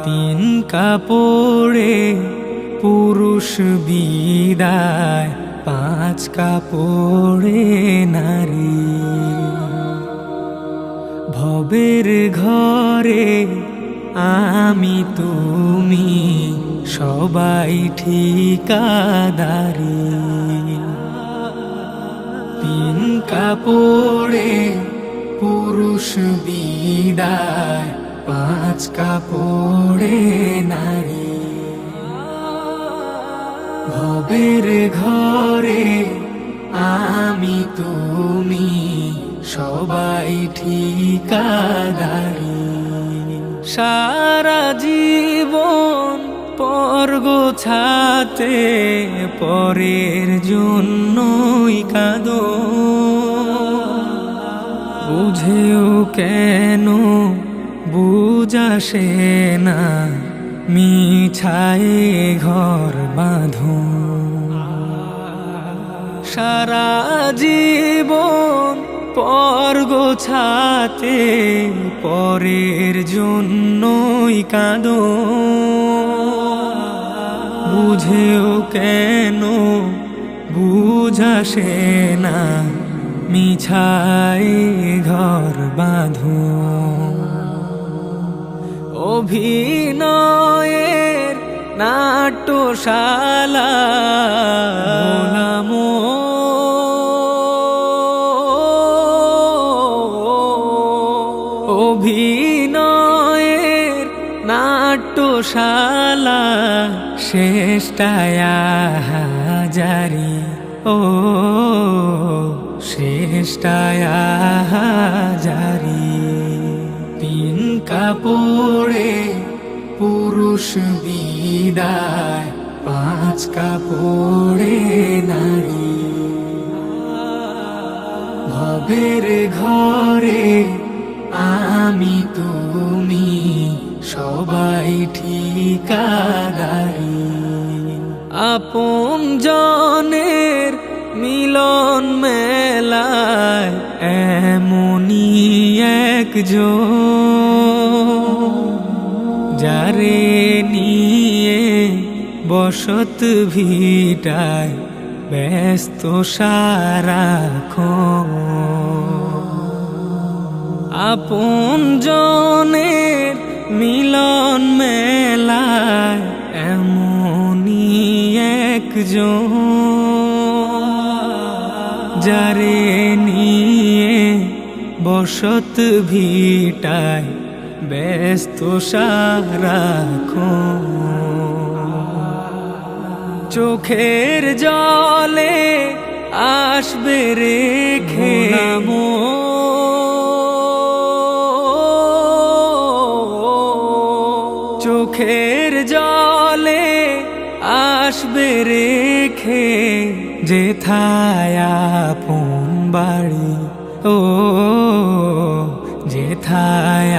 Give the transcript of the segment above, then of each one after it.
তিন কাপড়ে পুরুষ বিদায়, পাঁচ কাপড়ে নারী। ভবের ঘরে আমি তুমি সবাই ঠিকাদারি। তিন কাপড়ে পুরুষ বিদায়, পাঁচ কাপড়ে নারী। ভবের ঘরে আমি তুমি সবাই ঠিকাদারি। সারা জীবন পর গোছাতে পরের জন্যই কাঁদো। বুঝেও কেন বুঝাসে না, মিছায়ে ঘর বাঁধো। সারা জীবন পর গোছাতে পরের জন্যই কাঁদো। বুঝেও কেন বুঝাসে না, মিছায়ে ঘর বাঁধো। অভিনয়ের নাট্যশালা গোলামো, অভিনয়ের নাট্যশালা শেষটায় হাজারি। ও শেষটায় হাজারি। তিন কাপড়ে পুরুষ বিদায়, পাঁচ কাপড়ে নারী। ভবের ঘরে আমি তুমি সবাই ঠিকাদারি। আপন জনের মিলন মেলায় এমনই একজন, যারে নিয়ে বসত ভিটায় ব্যস্ত সারাক্ষণ। আপন জনের মিলন মেলায় এমনই একজন, যারে নিয়ে বসত ভিটায় ব্যস্ত সারাক্ষণ। চোখের জলে আসবে রেখে চোখের জলে আসবে রেখে যেথায় আপন বাড়ি। ও যেথায়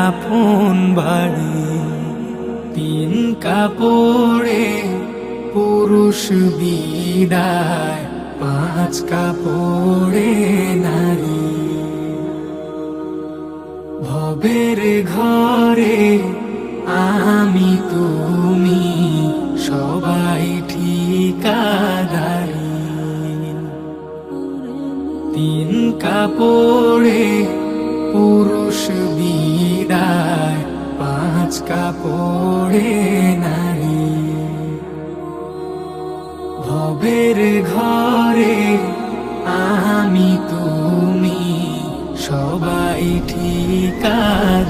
আপন বাড়ি। তিন কাপড়ে পুরুষ বিদায়, পাঁচ কাপড়ে নারী। ভবের ঘরে আমি তুমি সবাই ঠিকাদারি। তিন কাপড়ে পুরুষ বিদায়, পাঁচ কাপড়ে নারী। ভবের ঘরে আমি তুমি সবাই ঠিকাদারি।